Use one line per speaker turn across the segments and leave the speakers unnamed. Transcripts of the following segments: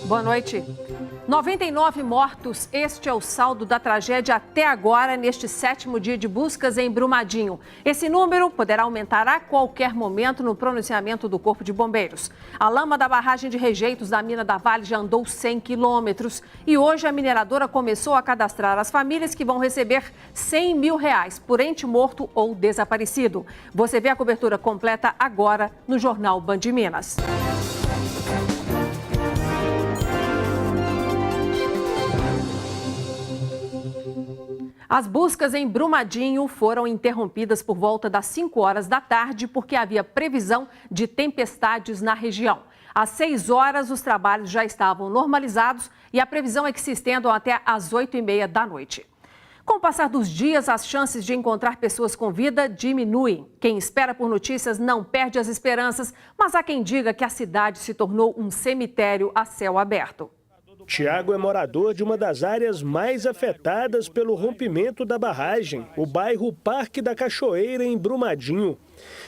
Boa noite. 99 mortos, este é o saldo da tragédia até agora, neste 7º dia de buscas em Brumadinho. Esse número poderá aumentar a qualquer momento no pronunciamento do Corpo de Bombeiros. A lama da barragem de rejeitos da mina da Vale já andou 100 quilômetros e hoje a mineradora começou a cadastrar as famílias que vão receber R$100 mil por ente morto ou desaparecido. Você vê a cobertura completa agora no Jornal Band Minas. As buscas em Brumadinho foram interrompidas por volta das 5 horas da tarde porque havia previsão de tempestades na região. Às 6 horas, os trabalhos já estavam normalizados e a previsão é que se estendam até às 8h30 da noite. Com o passar dos dias, as chances de encontrar pessoas com vida diminuem. Quem espera por notícias não perde as esperanças, mas há quem diga que a cidade se tornou um cemitério a céu aberto.
Tiago é morador de uma das áreas mais afetadas pelo rompimento da barragem, o bairro Parque da Cachoeira, em Brumadinho.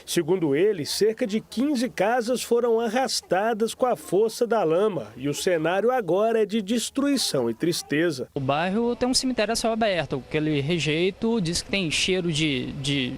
Segundo ele, cerca de 15 casas foram arrastadas com a força da lama e o cenário agora é de destruição e tristeza.
O bairro tem um cemitério a céu aberto, aquele rejeito diz que tem cheiro de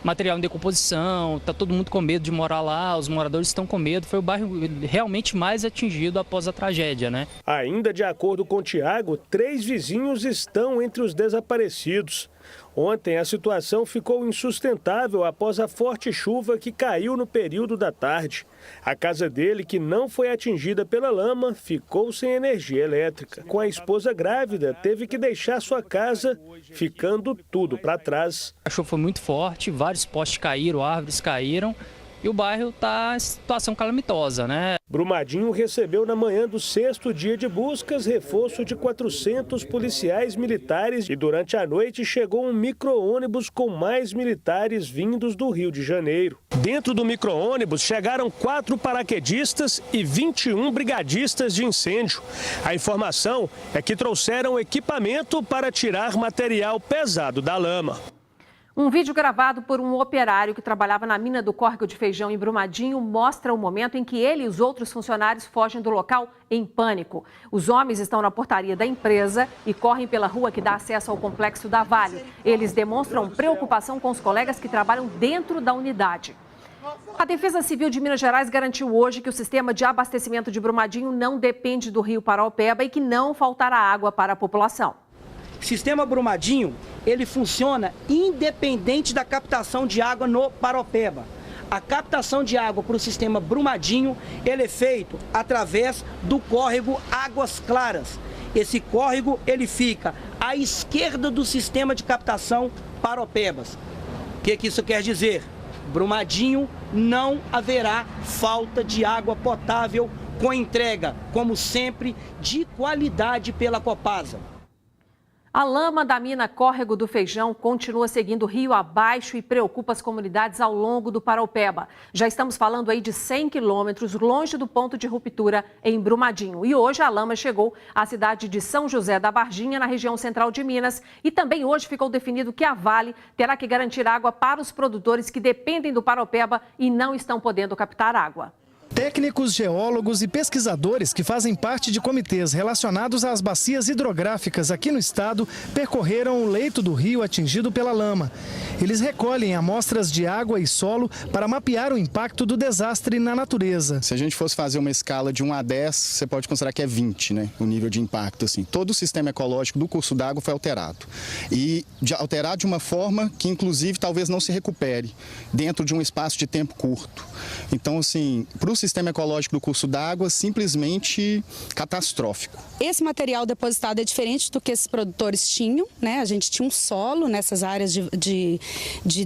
material em decomposição, está todo mundo com medo de morar lá, os moradores estão com medo. Foi o bairro realmente mais atingido após a tragédia, né?
Ainda de acordo com o Tiago, 3 vizinhos estão entre os desaparecidos. Ontem a situação ficou insustentável após a forte chuva que caiu no período da tarde. A casa dele, que não foi atingida pela lama, ficou sem energia elétrica. Com a esposa grávida, teve que deixar sua casa, ficando tudo para trás.
A chuva foi muito forte, vários postes caíram, árvores caíram. E o bairro está em situação calamitosa, né?
Brumadinho recebeu na manhã do 6º dia de buscas reforço de 400 policiais militares e durante a noite chegou um micro-ônibus com mais militares vindos do Rio de Janeiro. Dentro do micro-ônibus chegaram 4 paraquedistas e 21 brigadistas de incêndio. A informação é que trouxeram equipamento para tirar material pesado da lama.
Um vídeo gravado por um operário que trabalhava na mina do Córrego de Feijão em Brumadinho mostra o momento em que ele e os outros funcionários fogem do local em pânico. Os homens estão na portaria da empresa e correm pela rua que dá acesso ao complexo da Vale. Eles demonstram preocupação com os colegas que trabalham dentro da unidade. A Defesa Civil de Minas Gerais garantiu hoje que o sistema de abastecimento de Brumadinho não depende do rio Paraopeba e que não faltará água para a população.
O sistema Brumadinho, ele funciona independente da captação de água no Paraopeba. A captação de água para o sistema Brumadinho, ele é feito através do córrego Águas Claras. Esse córrego, ele fica à esquerda do sistema de captação Paraopebas. O que isso quer dizer? Brumadinho não haverá falta de água potável com entrega, como sempre, de qualidade pela Copasa.
A lama da mina Córrego do Feijão continua seguindo rio abaixo e preocupa as comunidades ao longo do Paraopeba. Já estamos falando aí de 100 quilômetros longe do ponto de ruptura em Brumadinho. E hoje a lama chegou à cidade de São José da Varginha, na região central de Minas. E também hoje ficou definido que a Vale terá que garantir água para os produtores que dependem do Paraopeba e não estão podendo captar água.
Técnicos, geólogos e pesquisadores que fazem parte de comitês relacionados às bacias hidrográficas aqui no estado percorreram o leito do rio atingido pela lama. Eles recolhem amostras de água e solo para mapear o impacto do desastre na natureza.
Se a gente fosse fazer uma escala de 1 a 10, você pode considerar que é 20, né? O nível de impacto. Assim. Todo o sistema ecológico do curso d'água foi alterado. E alterado de uma forma que, inclusive, talvez não se recupere dentro de um espaço de tempo curto. Então, assim, para o sistema ecológico do curso d'água, simplesmente catastrófico.
Esse material depositado é diferente do que esses produtores tinham, né? A gente tinha um solo nessas áreas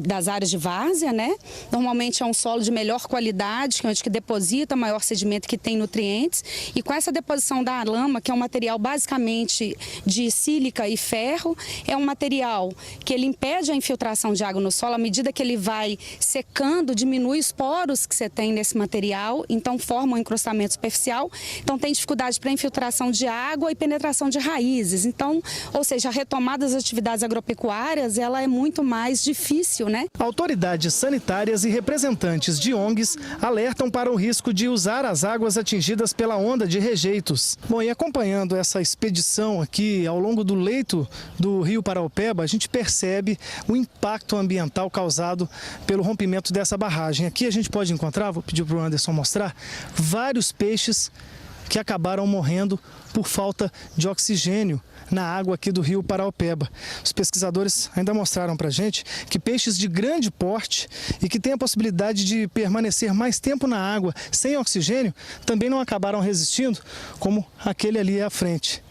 das áreas de várzea, né? Normalmente é um solo de melhor qualidade, que é onde que deposita maior sedimento, que tem nutrientes. E com essa deposição da lama, que é um material basicamente de sílica e ferro, é um material que ele impede a infiltração de água no solo. À medida que ele vai secando, diminui os poros que você tem nesse material. então formam um encrustamento superficial, então tem dificuldade para infiltração de água e penetração de raízes. Então, ou seja, a retomada das atividades agropecuárias, ela é muito mais difícil, né?
Autoridades sanitárias e representantes de ONGs alertam para o risco de usar as águas atingidas pela onda de rejeitos. Bom, e acompanhando essa expedição aqui ao longo do leito do rio Paraopeba, a gente percebe o impacto ambiental causado pelo rompimento dessa barragem. Aqui a gente pode encontrar, vou pedir para o Anderson mostrar, vários peixes que acabaram morrendo por falta de oxigênio na água aqui do rio Paraopeba. Os pesquisadores ainda mostraram para a gente que peixes de grande porte e que têm a possibilidade de permanecer mais tempo na água sem oxigênio também não acabaram resistindo, como aquele ali à frente.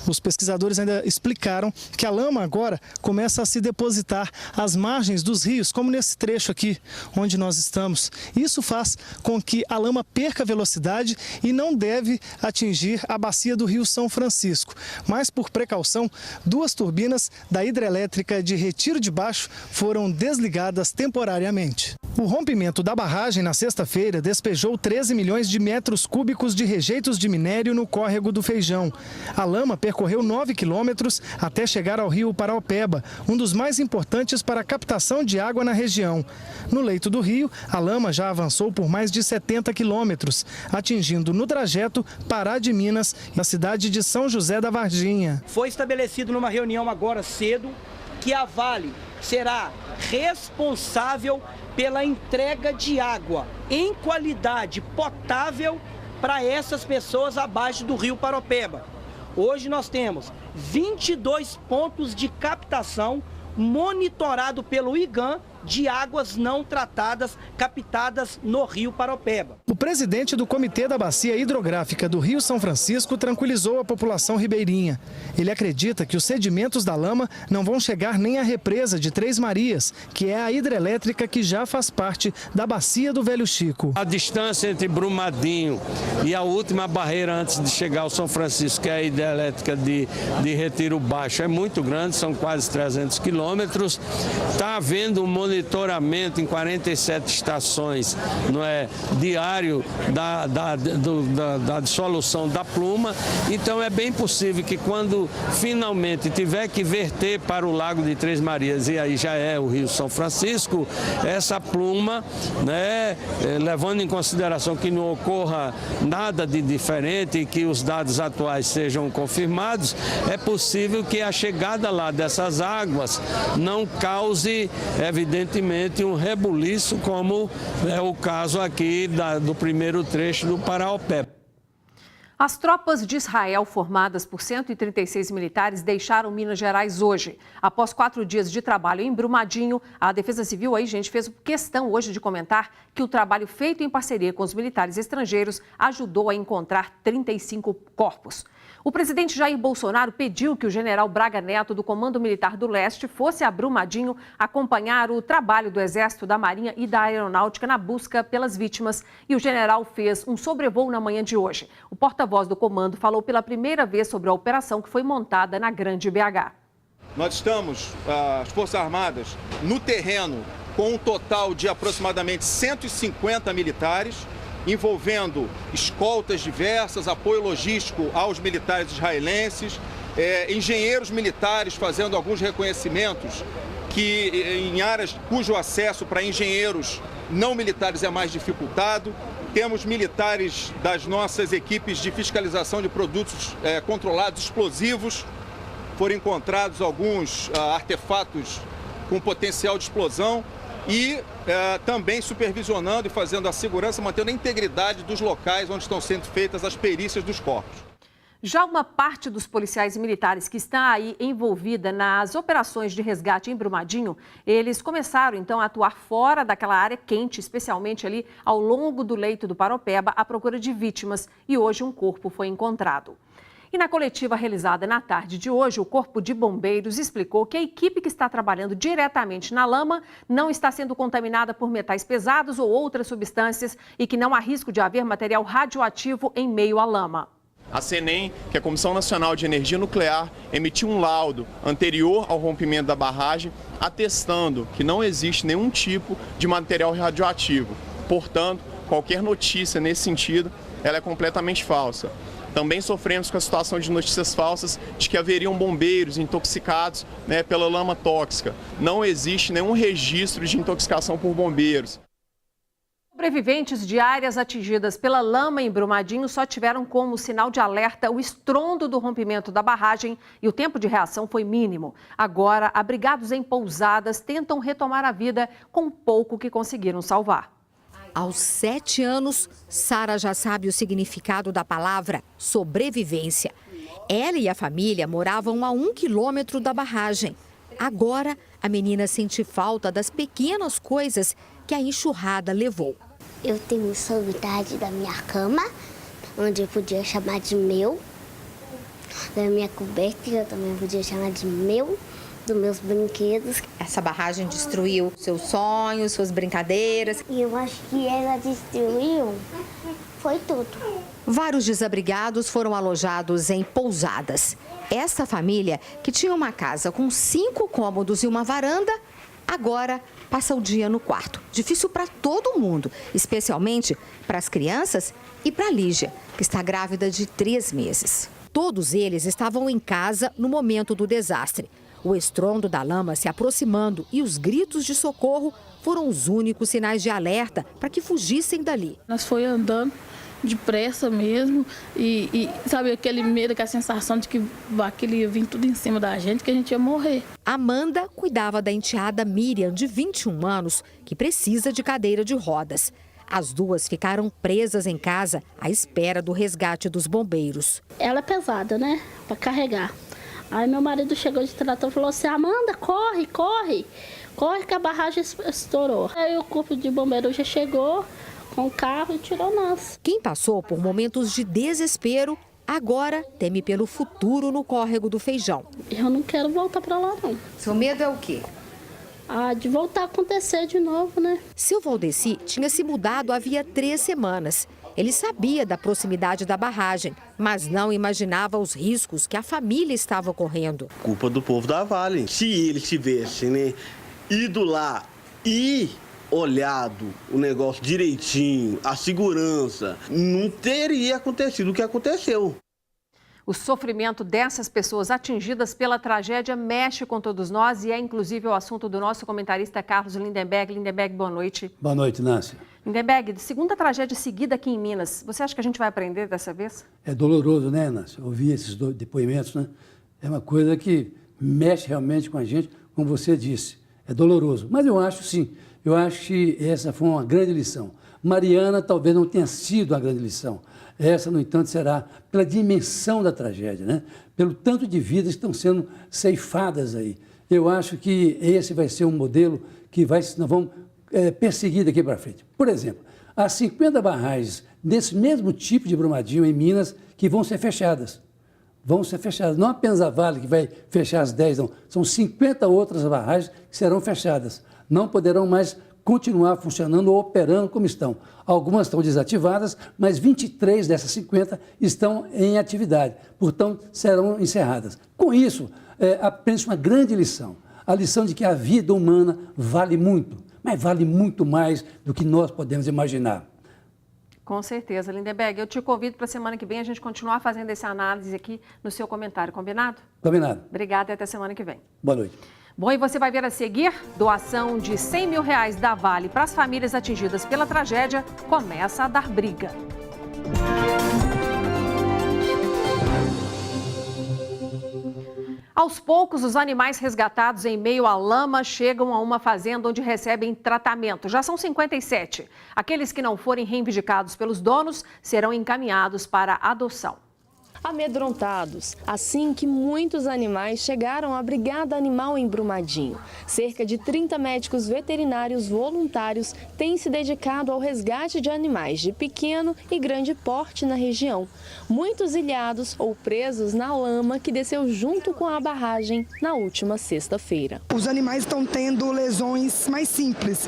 Os pesquisadores ainda explicaram que a lama agora começa a se depositar às margens dos rios, como nesse trecho aqui onde nós estamos. Isso faz com que a lama perca velocidade e não deve atingir a bacia do Rio São Francisco. Mas, por precaução, 2 turbinas da hidrelétrica de Retiro de Baixo foram desligadas temporariamente. O rompimento da barragem na sexta-feira despejou 13 milhões de metros cúbicos de rejeitos de minério no córrego do Feijão. A lama percorreu 9 quilômetros até chegar ao rio Paraopeba, um dos mais importantes para a captação de água na região. No leito do rio, a lama já avançou por mais de 70 quilômetros, atingindo no trajeto Pará de Minas e a cidade de São José da Varginha.
Foi estabelecido numa reunião agora cedo que a Vale será responsável pela entrega de água em qualidade potável para essas pessoas abaixo do rio Paraopeba. Hoje nós temos 22 pontos de captação monitorado pelo IGAM de águas não tratadas captadas no rio Paraopeba.
O presidente do Comitê da Bacia Hidrográfica do Rio São Francisco tranquilizou a população ribeirinha. Ele acredita que os sedimentos da lama não vão chegar nem à represa de Três Marias, que é a hidrelétrica que já faz parte da bacia do Velho Chico.
A distância entre Brumadinho e a última barreira antes de chegar ao São Francisco, que é a hidrelétrica de Retiro Baixo, é muito grande, são quase 300 quilômetros. Está havendo um monitoramento em 47 estações, não é, diário da dissolução da pluma. Então é bem possível que quando finalmente tiver que verter para o Lago de Três Marias, e aí já é o Rio São Francisco, essa pluma, né, levando em consideração que não ocorra nada de diferente e que os dados atuais sejam confirmados, é possível que a chegada lá dessas águas não cause, evidentemente, um rebuliço, como é o caso aqui do primeiro trecho do Paraopeba.
As tropas de Israel, formadas por 136 militares, deixaram Minas Gerais hoje. Após 4 dias de trabalho em Brumadinho, a Defesa Civil fez questão hoje de comentar que o trabalho feito em parceria com os militares estrangeiros ajudou a encontrar 35 corpos. O presidente Jair Bolsonaro pediu que o general Braga Neto, do Comando Militar do Leste, fosse a Brumadinho acompanhar o trabalho do Exército, da Marinha e da Aeronáutica na busca pelas vítimas. E o general fez um sobrevoo na manhã de hoje. O porta-voz do comando falou pela primeira vez sobre a operação que foi montada na Grande BH.
Nós estamos, as Forças Armadas, no terreno com um total de aproximadamente 150 militares, envolvendo escoltas diversas, apoio logístico aos militares israelenses, engenheiros militares fazendo alguns reconhecimentos que em áreas cujo acesso para engenheiros não militares é mais dificultado. Temos militares das nossas equipes de fiscalização de produtos controlados explosivos. Foram encontrados alguns artefatos com potencial de explosão e também supervisionando e fazendo a segurança, mantendo a integridade dos locais onde estão sendo feitas as perícias dos corpos.
Já uma parte dos policiais militares que está aí envolvida nas operações de resgate em Brumadinho, eles começaram então a atuar fora daquela área quente, especialmente ali ao longo do leito do Paraopeba, à procura de vítimas, e hoje um corpo foi encontrado. E na coletiva realizada na tarde de hoje, o Corpo de Bombeiros explicou que a equipe que está trabalhando diretamente na lama não está sendo contaminada por metais pesados ou outras substâncias e que não há risco de haver material radioativo em meio à lama.
A CENEM, que é a Comissão Nacional de Energia Nuclear, emitiu um laudo anterior ao rompimento da barragem, atestando que não existe nenhum tipo de material radioativo. Portanto, qualquer notícia nesse sentido, ela é completamente falsa. Também sofremos com a situação de notícias falsas de que haveriam bombeiros intoxicados, né, pela lama tóxica. Não existe nenhum registro de intoxicação por bombeiros.
Sobreviventes de áreas atingidas pela lama em Brumadinho só tiveram como sinal de alerta o estrondo do rompimento da barragem e o tempo de reação foi mínimo. Agora, abrigados em pousadas tentam retomar a vida com o pouco que conseguiram salvar.
Aos 7 anos, Sara já sabe o significado da palavra sobrevivência. Ela e a família moravam a 1 quilômetro da barragem. Agora, a menina sente falta das pequenas coisas que a enxurrada levou.
Eu tenho saudade da minha cama, onde eu podia chamar de meu, da minha coberta, que eu também podia chamar de meu, dos meus brinquedos.
Essa barragem destruiu seus sonhos, suas brincadeiras.
E eu acho que ela destruiu, foi tudo.
Vários desabrigados foram alojados em pousadas. Essa família, que tinha uma casa com 5 cômodos e uma varanda, agora passa o dia no quarto. Difícil para todo mundo, especialmente para as crianças e para Lígia, que está grávida de 3 meses. Todos eles estavam em casa no momento do desastre. O estrondo da lama se aproximando e os gritos de socorro foram os únicos sinais de alerta para que fugissem dali.
Nós foi andando depressa mesmo e sabe, aquele medo, aquela sensação de que aquilo ia vir tudo em cima da gente, que a gente ia morrer.
Amanda cuidava da enteada Miriam, de 21 anos, que precisa de cadeira de rodas. As duas ficaram presas em casa à espera do resgate dos bombeiros.
Ela é pesada, né, para carregar. Aí meu marido chegou de trator e falou assim: Amanda, corre que a barragem estourou. Aí o corpo de bombeiro já chegou com o carro e tirou nós.
Quem passou por momentos de desespero, agora teme pelo futuro no córrego do Feijão.
Eu não quero voltar para lá, não.
Seu medo é o quê?
De voltar a acontecer de novo, né?
Seu Valdeci tinha se mudado havia 3 semanas. Ele sabia da proximidade da barragem, mas não imaginava os riscos que a família estava correndo.
Culpa do povo da Vale. Se eles tivessem, né, ido lá e olhado o negócio direitinho, a segurança, não teria acontecido o que aconteceu.
O sofrimento dessas pessoas atingidas pela tragédia mexe com todos nós e é inclusive o assunto do nosso comentarista Carlos Lindenberg. Lindenberg, boa noite.
Boa noite, Nácia.
Lindenberg, de segunda tragédia seguida aqui em Minas, você acha que a gente vai aprender dessa vez?
É doloroso, né, Nácia? Ouvir esses depoimentos, né? É uma coisa que mexe realmente com a gente, como você disse. É doloroso, mas eu acho sim. Eu acho que essa foi uma grande lição. Mariana talvez não tenha sido a grande lição. Essa, no entanto, será pela dimensão da tragédia, né? Pelo tanto de vidas que estão sendo ceifadas aí. Eu acho que esse vai ser um modelo que nós vamos perseguir daqui para frente. Por exemplo, há 50 barragens desse mesmo tipo de Brumadinho em Minas que vão ser fechadas. Vão ser fechadas. Não apenas a Vale que vai fechar as 10, não. São 50 outras barragens que serão fechadas. Não poderão mais continuar funcionando ou operando como estão. Algumas estão desativadas, mas 23 dessas 50 estão em atividade, portanto, serão encerradas. Com isso, aprende-se uma grande lição, a lição de que a vida humana vale muito, mas vale muito mais do que nós podemos imaginar.
Com certeza, Lindenberg. Eu te convido para a semana que vem a gente continuar fazendo essa análise aqui no seu comentário, combinado?
Combinado.
Obrigada e até semana que vem.
Boa noite.
Bom, e você vai ver a seguir, doação de R$100 mil da Vale para as famílias atingidas pela tragédia começa a dar briga. Aos poucos, os animais resgatados em meio à lama chegam a uma fazenda onde recebem tratamento. Já são 57. Aqueles que não forem reivindicados pelos donos serão encaminhados para adoção.
Amedrontados, assim que muitos animais chegaram à Brigada Animal em Brumadinho. Cerca de 30 médicos veterinários voluntários têm se dedicado ao resgate de animais de pequeno e grande porte na região. Muitos ilhados ou presos na lama que desceu junto com a barragem na última sexta-feira.
Os animais estão tendo lesões mais simples,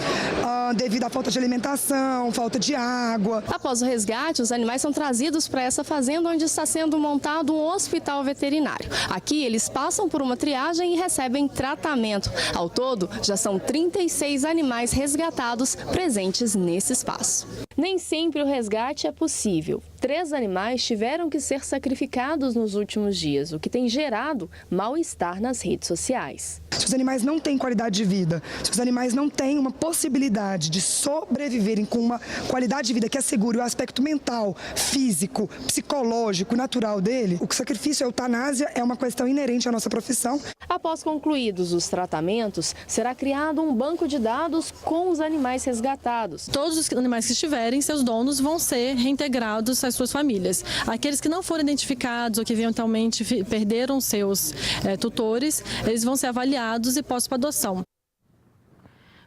devido à falta de alimentação, falta de água.
Após o resgate, os animais são trazidos para essa fazenda onde está sendo montado um hospital veterinário. Aqui eles passam por uma triagem e recebem tratamento. Ao todo, já são 36 animais resgatados presentes nesse espaço. Nem sempre o resgate é possível. 3 animais tiveram que ser sacrificados nos últimos dias, o que tem gerado mal-estar nas redes sociais.
Se os animais não têm qualidade de vida, se os animais não têm uma possibilidade de sobreviverem com uma qualidade de vida que assegure o aspecto mental, físico, psicológico, natural dele, o sacrifício, a eutanásia é uma questão inerente à nossa profissão.
Após concluídos os tratamentos, será criado um banco de dados com os animais resgatados.
Todos os animais que estiverem, seus donos vão ser reintegrados às suas famílias. Aqueles que não foram identificados ou que eventualmente perderam seus tutores, eles vão ser avaliados e postos para adoção.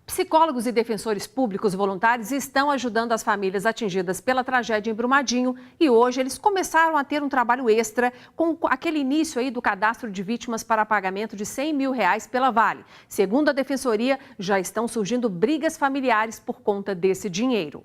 Psicólogos e defensores públicos voluntários estão ajudando as famílias atingidas pela tragédia em Brumadinho e hoje eles começaram a ter um trabalho extra com aquele início aí do cadastro de vítimas para pagamento de R$100 mil pela Vale. Segundo a Defensoria, já estão surgindo brigas familiares por conta desse dinheiro.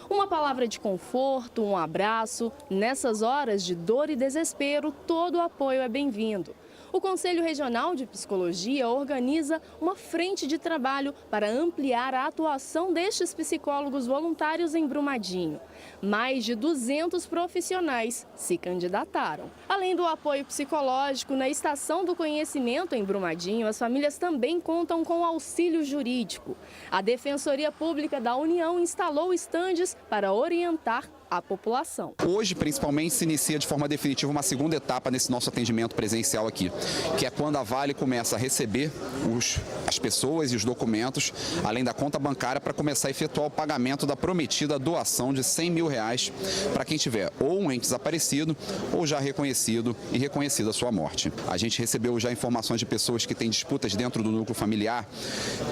Uma palavra de conforto, um abraço. Nessas horas de dor e desespero, todo o apoio é bem-vindo. O Conselho Regional de Psicologia organiza uma frente de trabalho para ampliar a atuação destes psicólogos voluntários em Brumadinho. Mais de 200 profissionais se candidataram. Além do apoio psicológico na Estação do Conhecimento em Brumadinho, as famílias também contam com auxílio jurídico. A Defensoria Pública da União instalou estandes para orientar a população.
Hoje, principalmente, se inicia de forma definitiva uma segunda etapa nesse nosso atendimento presencial aqui, que é quando a Vale começa a receber as pessoas e os documentos, além da conta bancária, para começar a efetuar o pagamento da prometida doação de R$100 mil para quem tiver ou um ente desaparecido ou já reconhecido e reconhecida a sua morte. A gente recebeu já informações de pessoas que têm disputas dentro do núcleo familiar,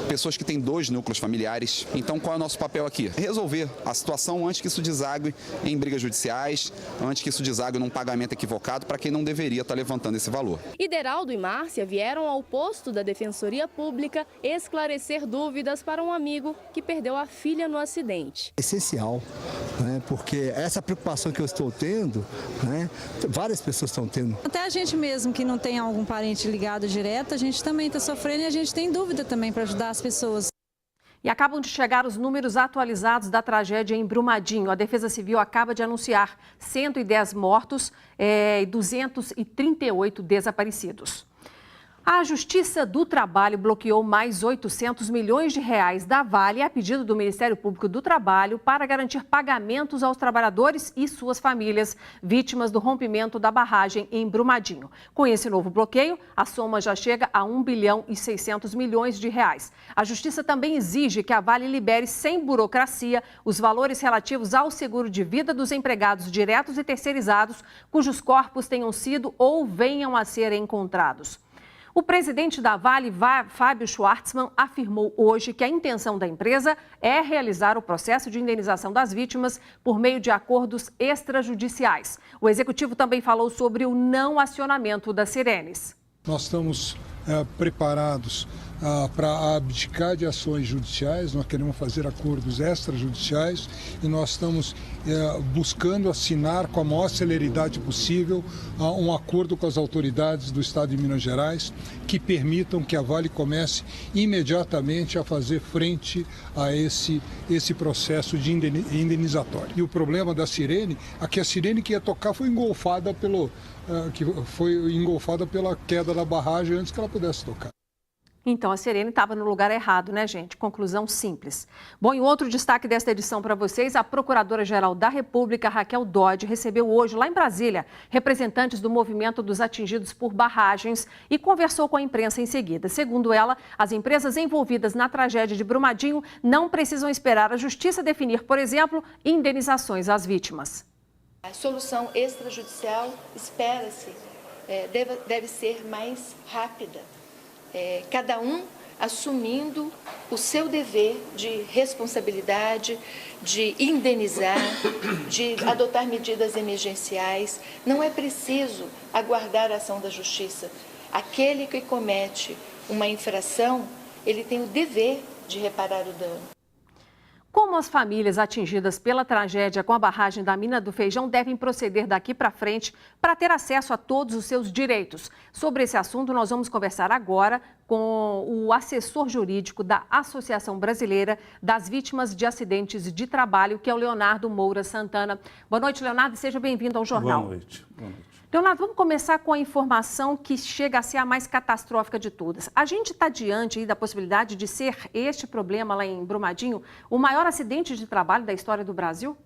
pessoas que têm 2 núcleos familiares. Então, qual é o nosso papel aqui? Resolver a situação antes que isso desague em brigas judiciais, antes que isso desague num pagamento equivocado para quem não deveria estar levantando esse valor.
Ideraldo e Márcia vieram ao posto da Defensoria Pública esclarecer dúvidas para um amigo que perdeu a filha no acidente.
É essencial, né, porque essa preocupação que eu estou tendo, né, várias pessoas estão tendo.
Até a gente mesmo que não tem algum parente ligado direto, a gente também está sofrendo e a gente tem dúvida também para ajudar as pessoas.
E acabam de chegar os números atualizados da tragédia em Brumadinho. A Defesa Civil acaba de anunciar 110 mortos e 238 desaparecidos. A Justiça do Trabalho bloqueou mais R$800 milhões da Vale a pedido do Ministério Público do Trabalho para garantir pagamentos aos trabalhadores e suas famílias vítimas do rompimento da barragem em Brumadinho. Com esse novo bloqueio, a soma já chega a R$1 bilhão e 600 milhões. A Justiça também exige que a Vale libere sem burocracia os valores relativos ao seguro de vida dos empregados diretos e terceirizados cujos corpos tenham sido ou venham a ser encontrados. O presidente da Vale, Fábio Schwartzman, afirmou hoje que a intenção da empresa é realizar o processo de indenização das vítimas por meio de acordos extrajudiciais. O executivo também falou sobre o não acionamento das sirenes.
Nós estamos preparados para abdicar de ações judiciais, nós queremos fazer acordos extrajudiciais e nós estamos buscando assinar com a maior celeridade possível um acordo com as autoridades do Estado de Minas Gerais que permitam que a Vale comece imediatamente a fazer frente a esse processo de indenizatório. E o problema da sirene é que a sirene que ia tocar foi engolfada pela queda da barragem antes que ela pudesse tocar.
Então, a sirene estava no lugar errado, né, gente? Conclusão simples. Bom, e outro destaque desta edição para vocês, a Procuradora-Geral da República, Raquel Dodge, recebeu hoje, lá em Brasília, representantes do movimento dos atingidos por barragens e conversou com a imprensa em seguida. Segundo ela, as empresas envolvidas na tragédia de Brumadinho não precisam esperar a Justiça definir, por exemplo, indenizações às vítimas.
A solução extrajudicial, espera-se, deve ser mais rápida. Cada um assumindo o seu dever de responsabilidade, de indenizar, de adotar medidas emergenciais. Não é preciso aguardar a ação da justiça. Aquele que comete uma infração, ele tem o dever de reparar o dano.
Como as famílias atingidas pela tragédia com a barragem da Mina do Feijão devem proceder daqui para frente para ter acesso a todos os seus direitos? Sobre esse assunto, nós vamos conversar agora com o assessor jurídico da Associação Brasileira das Vítimas de Acidentes de Trabalho, que é o Leonardo Moura Santana. Boa noite, Leonardo, e seja bem-vindo ao jornal.
Boa noite. Boa noite.
Leonardo, vamos começar com a informação que chega a ser a mais catastrófica de todas. A gente está diante aí da possibilidade de ser este problema lá em Brumadinho o maior acidente de trabalho da história do Brasil?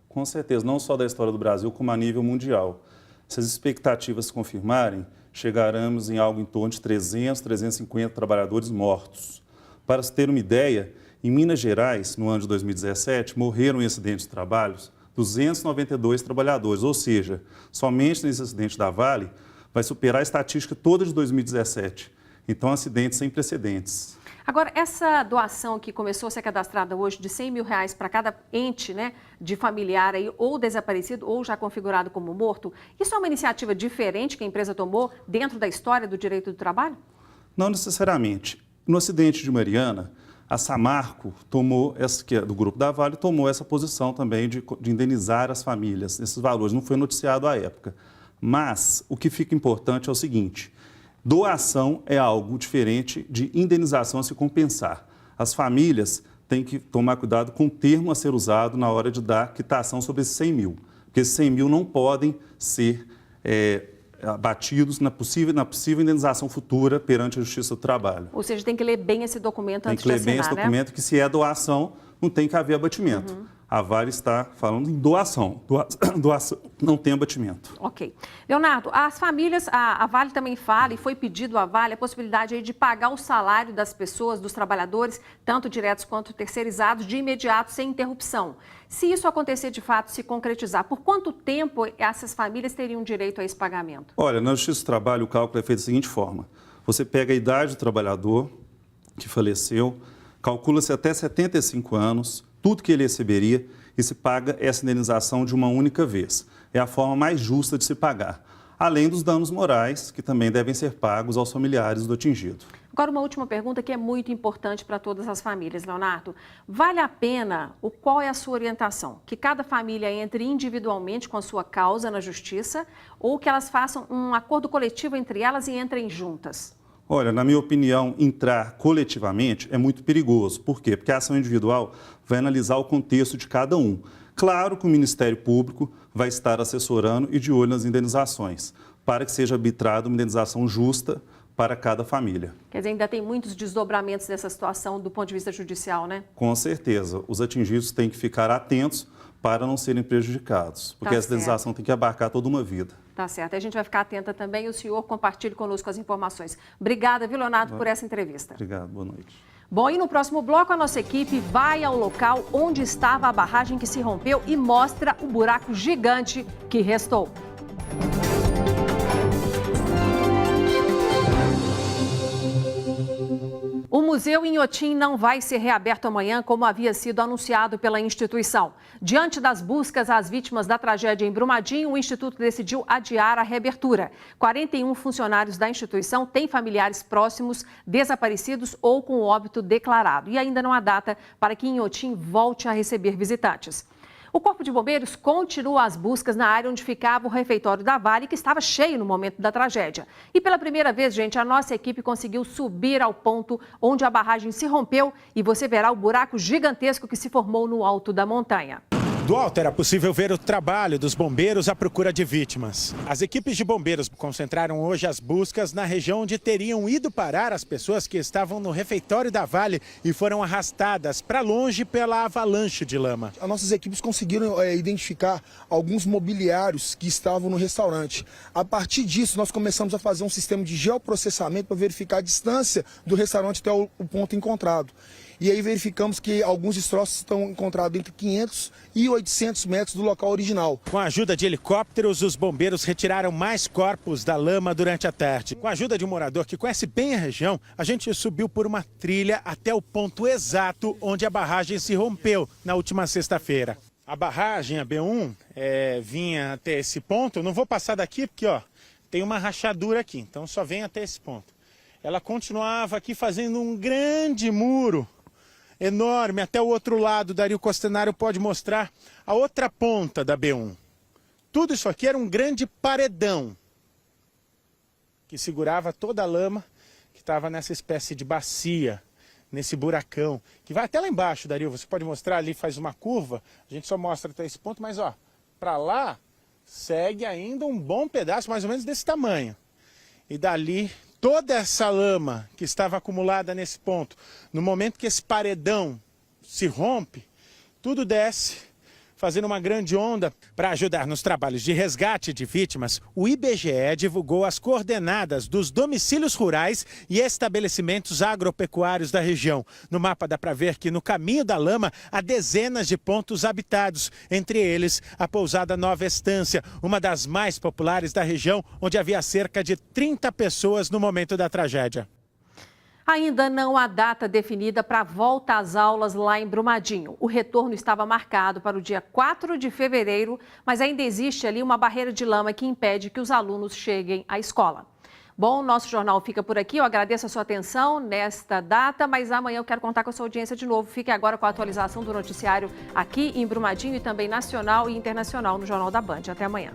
Com certeza, não só da história do Brasil, como a nível mundial. Se as expectativas se confirmarem, chegaremos em algo em torno de 300, 350 trabalhadores mortos. Para se ter uma ideia, em Minas Gerais, no ano de 2017, morreram em acidentes de trabalho 292 trabalhadores, ou seja, somente nesse acidente da Vale vai superar a estatística toda de 2017. Então, acidentes sem precedentes.
Agora, essa doação que começou a ser cadastrada hoje de R$100 mil para cada ente, né, de familiar aí, ou desaparecido ou já configurado como morto, isso é uma iniciativa diferente que a empresa tomou dentro da história do direito do trabalho?
Não necessariamente. No acidente de Mariana, a Samarco tomou, que é do Grupo da Vale, tomou essa posição também de indenizar as famílias, esses valores. Não foi noticiado à época. Mas o que fica importante é o seguinte: doação é algo diferente de indenização a se compensar. As famílias têm que tomar cuidado com o termo a ser usado na hora de dar quitação sobre esses 100 mil. Porque esses 100 mil não podem ser abatidos na possível indenização futura perante a Justiça do Trabalho.
Ou seja, tem que ler bem esse documento antes de assinar, né?
Tem que ler bem esse documento, que se é doação, não tem que haver abatimento. A Vale está falando em doação. Doação não tem abatimento.
Ok. Leonardo, as famílias, a Vale também fala, e foi pedido à Vale a possibilidade aí de pagar o salário das pessoas, dos trabalhadores, tanto diretos quanto terceirizados, de imediato, sem interrupção. Se isso acontecer de fato, se concretizar, por quanto tempo essas famílias teriam direito a esse pagamento?
Olha, na Justiça do Trabalho o cálculo é feito da seguinte forma: você pega a idade do trabalhador que faleceu, calcula-se até 75 anos, tudo que ele receberia, e se paga essa indenização de uma única vez. É a forma mais justa de se pagar, além dos danos morais, que também devem ser pagos aos familiares do atingido.
Agora, uma última pergunta que é muito importante para todas as famílias, Leonardo. Vale a pena, qual é a sua orientação? Que cada família entre individualmente com a sua causa na justiça ou que elas façam um acordo coletivo entre elas e entrem juntas?
Olha, na minha opinião, entrar coletivamente é muito perigoso. Por quê? Porque a ação individual vai analisar o contexto de cada um. Claro que o Ministério Público vai estar assessorando e de olho nas indenizações, para que seja arbitrada uma indenização justa para cada família.
Quer dizer, ainda tem muitos desdobramentos dessa situação do ponto de vista judicial, né?
Com certeza. Os atingidos têm que ficar atentos para não serem prejudicados, porque essa indenização tem que abarcar toda uma vida.
Tá certo. A gente vai ficar atenta também e o senhor compartilhe conosco as informações. Obrigada, viu, Leonardo, por essa entrevista.
Obrigado, boa noite.
Bom, e no próximo bloco a nossa equipe vai ao local onde estava a barragem que se rompeu e mostra o buraco gigante que restou. O Museu Inhotim não vai ser reaberto amanhã, como havia sido anunciado pela instituição. Diante das buscas às vítimas da tragédia em Brumadinho, o Instituto decidiu adiar a reabertura. 41 funcionários da instituição têm familiares próximos desaparecidos ou com óbito declarado. E ainda não há data para que Inhotim volte a receber visitantes. O Corpo de Bombeiros continua as buscas na área onde ficava o refeitório da Vale, que estava cheio no momento da tragédia. E pela primeira vez, gente, a nossa equipe conseguiu subir ao ponto onde a barragem se rompeu e você verá o buraco gigantesco que se formou no alto da montanha.
Do alto era possível ver o trabalho dos bombeiros à procura de vítimas. As equipes de bombeiros concentraram hoje as buscas na região onde teriam ido parar as pessoas que estavam no refeitório da Vale e foram arrastadas para longe pela avalanche de lama.
As nossas equipes conseguiram identificar alguns mobiliários que estavam no restaurante. A partir disso, nós começamos a fazer um sistema de geoprocessamento para verificar a distância do restaurante até o ponto encontrado. E aí verificamos que alguns destroços estão encontrados entre 500 e 800 metros do local original.
Com a ajuda de helicópteros, os bombeiros retiraram mais corpos da lama durante a tarde. Com a ajuda de um morador que conhece bem a região, a gente subiu por uma trilha até o ponto exato onde a barragem se rompeu na última sexta-feira. A barragem, a B1, vinha até esse ponto. Eu não vou passar daqui porque tem uma rachadura aqui, então só vem até esse ponto. Ela continuava aqui fazendo um grande muro enorme até o outro lado. Dario Costenário pode mostrar a outra ponta da B1. Tudo isso aqui era um grande paredão que segurava toda a lama que estava nessa espécie de bacia, nesse buracão, que vai até lá embaixo, Dario. Você pode mostrar ali, faz uma curva, a gente só mostra até esse ponto, mas ó, para lá segue ainda um bom pedaço, mais ou menos desse tamanho. E dali, toda essa lama que estava acumulada nesse ponto, no momento que esse paredão se rompe, tudo desce, fazendo uma grande onda. Para ajudar nos trabalhos de resgate de vítimas, o IBGE divulgou as coordenadas dos domicílios rurais e estabelecimentos agropecuários da região. No mapa dá para ver que no caminho da lama há dezenas de pontos habitados, entre eles a pousada Nova Estância, uma das mais populares da região, onde havia cerca de 30 pessoas no momento da tragédia.
Ainda não há data definida para a volta às aulas lá em Brumadinho. O retorno estava marcado para o dia 4 de fevereiro, mas ainda existe ali uma barreira de lama que impede que os alunos cheguem à escola. Bom, nosso jornal fica por aqui. Eu agradeço a sua atenção nesta data, mas amanhã eu quero contar com a sua audiência de novo. Fique agora com a atualização do noticiário aqui em Brumadinho e também nacional e internacional no Jornal da Band. Até amanhã.